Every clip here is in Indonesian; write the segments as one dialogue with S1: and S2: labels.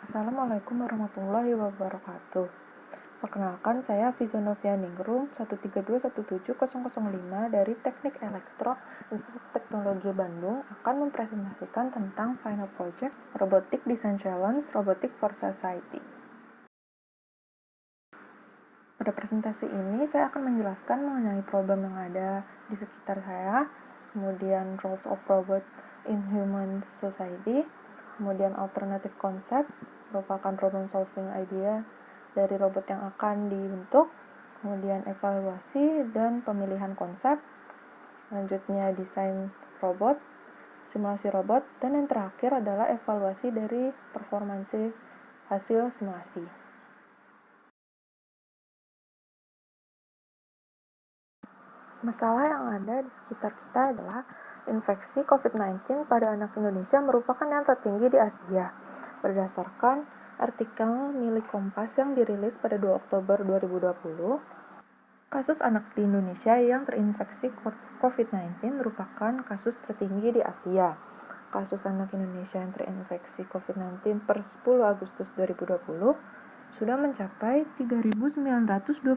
S1: Assalamualaikum warahmatullahi wabarakatuh. Perkenalkan, saya Vizonovia Ningrum 132170005 dari Teknik Elektro Institut Teknologi Bandung akan mempresentasikan tentang Final Project Robotic Design Challenge Robotic for Society. Pada presentasi ini, saya akan menjelaskan mengenai problem yang ada di sekitar saya, kemudian roles of robot in human society, kemudian alternative concept, merupakan problem solving idea dari robot yang akan dibentuk, kemudian evaluasi dan pemilihan konsep, selanjutnya desain robot, simulasi robot, dan yang terakhir adalah evaluasi dari performansi hasil simulasi. Masalah yang ada di sekitar kita adalah infeksi COVID-19 pada anak Indonesia merupakan yang tertinggi di Asia. Berdasarkan artikel milik Kompas yang dirilis pada 2 Oktober 2020, kasus anak di Indonesia yang terinfeksi COVID-19 merupakan kasus tertinggi di Asia. Kasus anak Indonesia yang terinfeksi COVID-19 per 10 Agustus 2020 sudah mencapai 3.928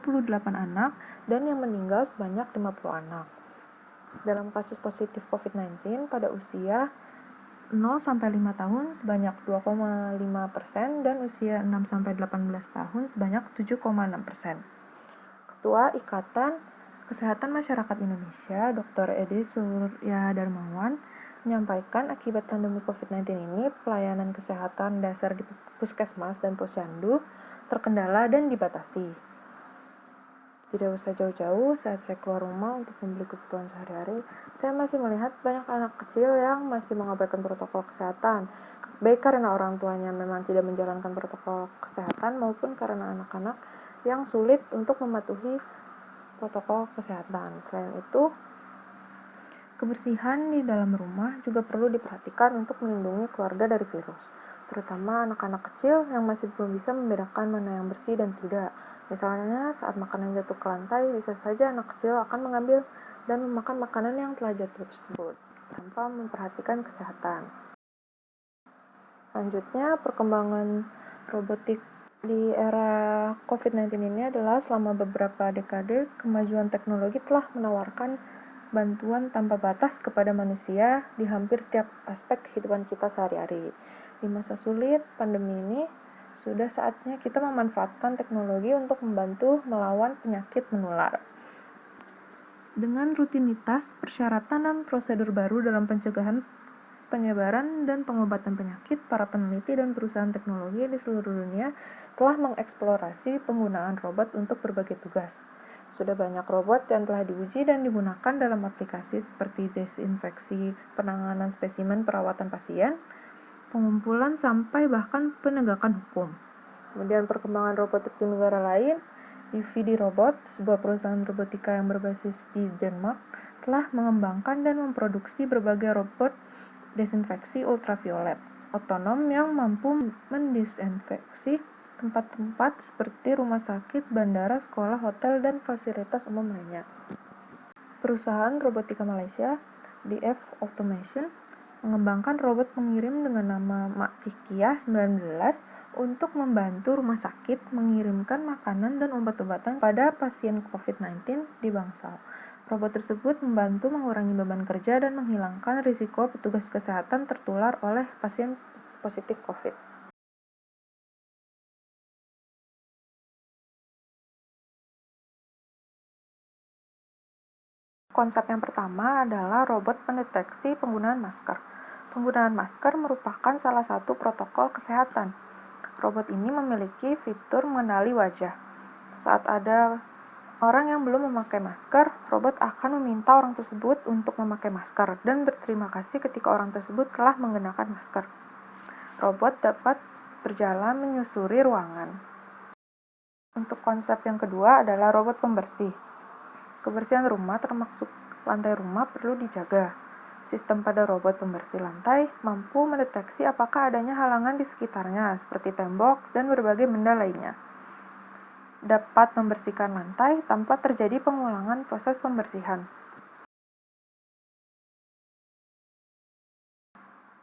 S1: anak dan yang meninggal sebanyak 50 anak. Dalam kasus positif COVID-19 pada usia 0-5 tahun sebanyak 2,5% dan usia 6-18 tahun sebanyak 7,6%. Ketua Ikatan Kesehatan Masyarakat Indonesia, Dr. Edi Surya Darmawan, menyampaikan akibat pandemi COVID-19 ini, pelayanan kesehatan dasar di puskesmas dan posyandu terkendala dan dibatasi. Tidak usah jauh-jauh, saat saya keluar rumah untuk membeli kebutuhan sehari-hari, saya masih melihat banyak anak kecil yang masih mengabaikan protokol kesehatan, baik karena orang tuanya memang tidak menjalankan protokol kesehatan maupun karena anak-anak yang sulit untuk mematuhi protokol kesehatan. Selain itu, kebersihan di dalam rumah juga perlu diperhatikan untuk melindungi keluarga dari virus, terutama anak-anak kecil yang masih belum bisa membedakan mana yang bersih dan tidak. Misalnya, saat makanan jatuh ke lantai, bisa saja anak kecil akan mengambil dan memakan makanan yang telah jatuh tersebut, tanpa memperhatikan kesehatan. Selanjutnya, perkembangan robotik di era COVID-19 ini adalah selama beberapa dekade, kemajuan teknologi telah menawarkan bantuan tanpa batas kepada manusia di hampir setiap aspek kehidupan kita sehari-hari. Di masa sulit pandemi ini, sudah saatnya kita memanfaatkan teknologi untuk membantu melawan penyakit menular. Dengan rutinitas, persyaratan dan prosedur baru dalam pencegahan penyebaran dan pengobatan penyakit, para peneliti dan perusahaan teknologi di seluruh dunia telah mengeksplorasi penggunaan robot untuk berbagai tugas. Sudah banyak robot yang telah diuji dan digunakan dalam aplikasi seperti desinfeksi, penanganan spesimen perawatan pasien, pengumpulan sampai bahkan penegakan hukum. Kemudian perkembangan robotik di negara lain, UVD Robot, sebuah perusahaan robotika yang berbasis di Denmark, telah mengembangkan dan memproduksi berbagai robot desinfeksi ultraviolet otonom yang mampu mendisinfeksi tempat-tempat seperti rumah sakit, bandara, sekolah, hotel, dan fasilitas umum lainnya. Perusahaan robotika Malaysia, DF Automation, mengembangkan robot pengirim dengan nama Mak Cikia 19 untuk membantu rumah sakit mengirimkan makanan dan obat-obatan pada pasien COVID-19 di Bangsal. Robot tersebut membantu mengurangi beban kerja dan menghilangkan risiko petugas kesehatan tertular oleh pasien positif COVID. Konsep yang pertama adalah robot pendeteksi penggunaan masker. Penggunaan masker merupakan salah satu protokol kesehatan. Robot ini memiliki fitur mengenali wajah. Saat ada orang yang belum memakai masker, robot akan meminta orang tersebut untuk memakai masker dan berterima kasih ketika orang tersebut telah mengenakan masker. Robot dapat berjalan menyusuri ruangan. Untuk konsep yang kedua adalah robot pembersih. Kebersihan rumah termasuk lantai rumah perlu dijaga. Sistem pada robot pembersih lantai mampu mendeteksi apakah adanya halangan di sekitarnya seperti tembok dan berbagai benda lainnya. Dapat membersihkan lantai tanpa terjadi pengulangan proses pembersihan.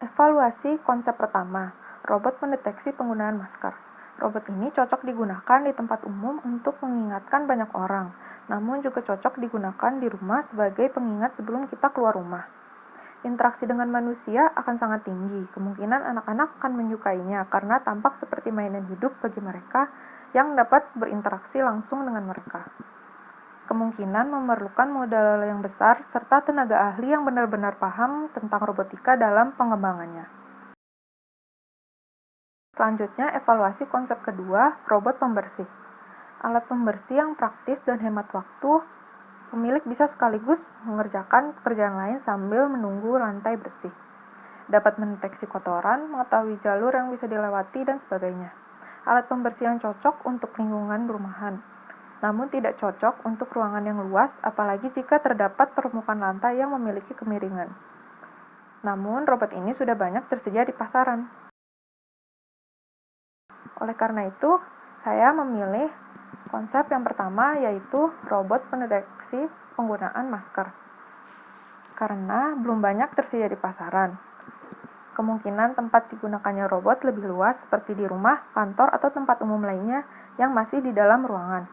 S1: Evaluasi konsep pertama. robot pendeteksi penggunaan masker. Robot ini cocok digunakan di tempat umum untuk mengingatkan banyak orang, namun juga cocok digunakan di rumah sebagai pengingat sebelum kita keluar rumah. Interaksi dengan manusia akan sangat tinggi. Kemungkinan anak-anak akan menyukainya karena tampak seperti mainan hidup bagi mereka yang dapat berinteraksi langsung dengan mereka. Kemungkinan memerlukan modal yang besar serta tenaga ahli yang benar-benar paham tentang robotika dalam pengembangannya. Selanjutnya, evaluasi konsep kedua, robot pembersih. Alat pembersih yang praktis dan hemat waktu. Pemilik bisa sekaligus mengerjakan pekerjaan lain sambil menunggu lantai bersih. Dapat mendeteksi kotoran, mengetahui jalur yang bisa dilewati, dan sebagainya. Alat pembersih yang cocok untuk lingkungan rumahan, namun tidak cocok untuk ruangan yang luas, apalagi jika terdapat permukaan lantai yang memiliki kemiringan. Namun, robot ini sudah banyak tersedia di pasaran. Oleh karena itu, saya memilih konsep yang pertama, yaitu robot pendeteksi penggunaan masker. Karena belum banyak tersedia di pasaran. Kemungkinan tempat digunakannya robot lebih luas seperti di rumah, kantor, atau tempat umum lainnya yang masih di dalam ruangan.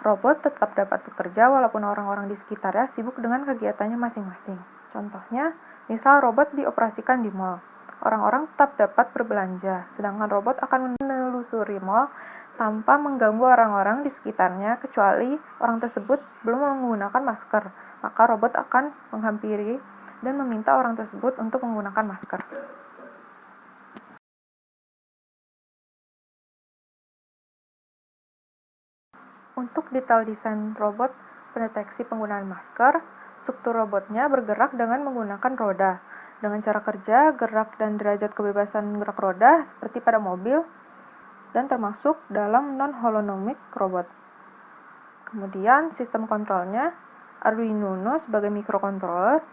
S1: Robot tetap dapat bekerja walaupun orang-orang di sekitarnya sibuk dengan kegiatannya masing-masing. Contohnya, misal robot dioperasikan di mall. Orang-orang tetap dapat berbelanja, sedangkan robot akan menelusuri mall tanpa mengganggu orang-orang di sekitarnya kecuali orang tersebut belum menggunakan masker. Maka robot akan menghampiri dan meminta orang tersebut untuk menggunakan masker. Untuk detail desain robot pendeteksi penggunaan masker, struktur robotnya bergerak dengan menggunakan roda. Dengan cara kerja, gerak, dan derajat kebebasan gerak roda seperti pada mobil, dan termasuk dalam non-holonomic robot. Kemudian, sistem kontrolnya, Arduino Uno sebagai microcontroller,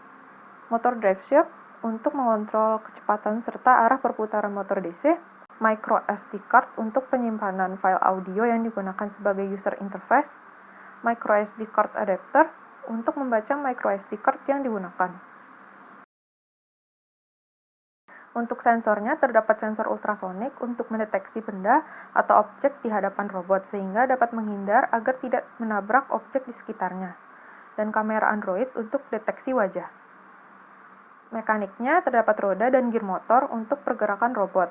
S1: motor driveshaft untuk mengontrol kecepatan serta arah perputaran motor DC, micro SD card untuk penyimpanan file audio yang digunakan sebagai user interface, micro SD card adapter untuk membaca micro SD card yang digunakan. Untuk sensornya, terdapat sensor ultrasonik untuk mendeteksi benda atau objek di hadapan robot sehingga dapat menghindar agar tidak menabrak objek di sekitarnya, dan kamera Android untuk deteksi wajah. Mekaniknya terdapat roda dan gear motor untuk pergerakan robot,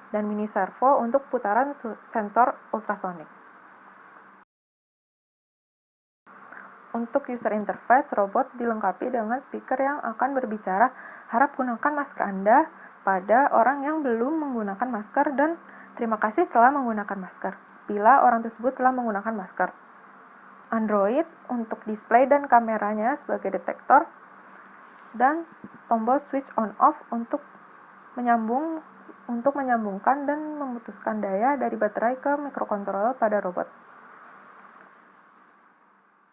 S1: dan mini servo untuk putaran sensor ultrasonik. Untuk user interface, robot dilengkapi dengan speaker yang akan berbicara, "Harap gunakan masker Anda" pada orang yang belum menggunakan masker dan "Terima kasih telah menggunakan masker" bila orang tersebut telah menggunakan masker. Android untuk display dan kameranya sebagai detektor, dan tombol switch on off untuk menyambungkan dan memutuskan daya dari baterai ke microcontroller pada robot.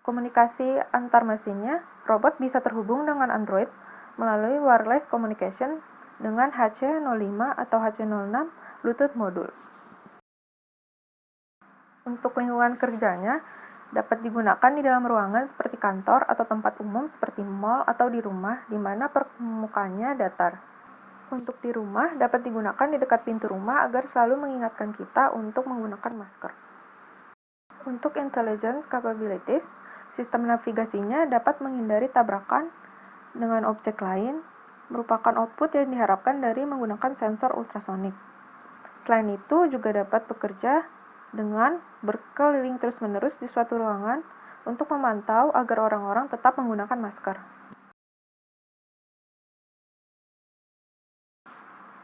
S1: Komunikasi antar mesinnya, robot bisa terhubung dengan Android melalui wireless communication dengan HC05 atau HC06 Bluetooth modul. Untuk lingkungan kerjanya, dapat digunakan di dalam ruangan seperti kantor atau tempat umum seperti mall atau di rumah di mana permukaannya datar. Untuk di rumah, dapat digunakan di dekat pintu rumah agar selalu mengingatkan kita untuk menggunakan masker. Untuk intelligence capabilities, sistem navigasinya dapat menghindari tabrakan dengan objek lain, merupakan output yang diharapkan dari menggunakan sensor ultrasonik. Selain itu, juga dapat bekerja dengan berkeliling terus-menerus di suatu ruangan untuk memantau agar orang-orang tetap menggunakan masker.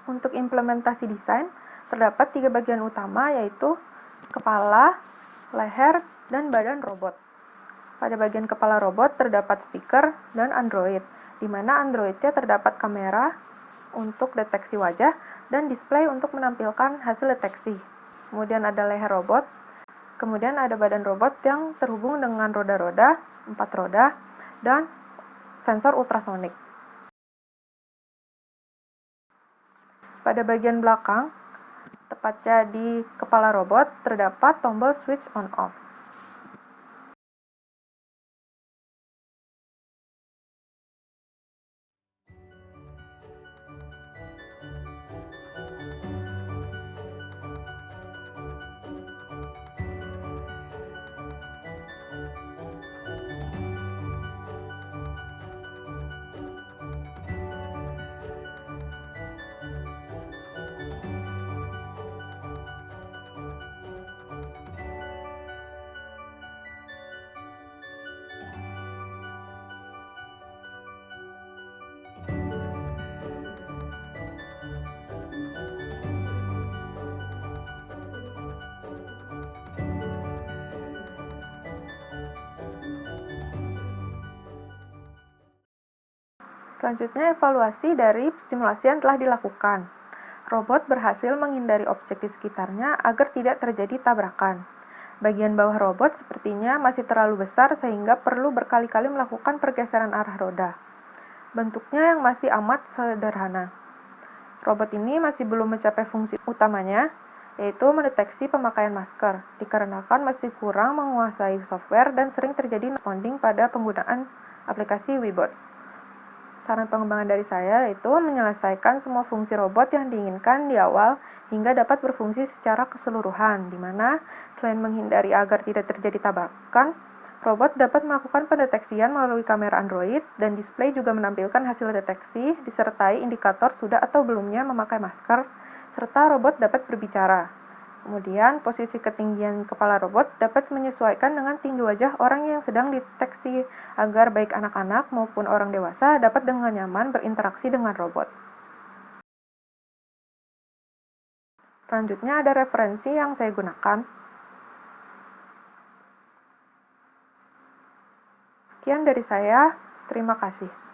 S1: Untuk implementasi desain, terdapat 3 bagian utama, yaitu kepala, leher, dan badan robot. Pada bagian kepala robot terdapat speaker dan Android, di mana Androidnya terdapat kamera untuk deteksi wajah dan display untuk menampilkan hasil deteksi. Kemudian ada leher robot, kemudian ada badan robot yang terhubung dengan roda-roda, 4 roda, dan sensor ultrasonik. Pada bagian belakang, tepatnya di kepala robot, terdapat tombol switch on off. Selanjutnya, evaluasi dari simulasi yang telah dilakukan. Robot berhasil menghindari objek di sekitarnya agar tidak terjadi tabrakan. Bagian bawah robot sepertinya masih terlalu besar sehingga perlu berkali-kali melakukan pergeseran arah roda. Bentuknya yang masih amat sederhana. Robot ini masih belum mencapai fungsi utamanya, yaitu mendeteksi pemakaian masker, dikarenakan masih kurang menguasai software dan sering terjadi responding pada penggunaan aplikasi Webots. Saran pengembangan dari saya yaitu menyelesaikan semua fungsi robot yang diinginkan di awal hingga dapat berfungsi secara keseluruhan, di mana selain menghindari agar tidak terjadi tabrakan, robot dapat melakukan pendeteksian melalui kamera Android dan display juga menampilkan hasil deteksi disertai indikator sudah atau belumnya memakai masker, serta robot dapat berbicara. Kemudian, posisi ketinggian kepala robot dapat menyesuaikan dengan tinggi wajah orang yang sedang dideteksi agar baik anak-anak maupun orang dewasa dapat dengan nyaman berinteraksi dengan robot. Selanjutnya ada referensi yang saya gunakan. Sekian dari saya, terima kasih.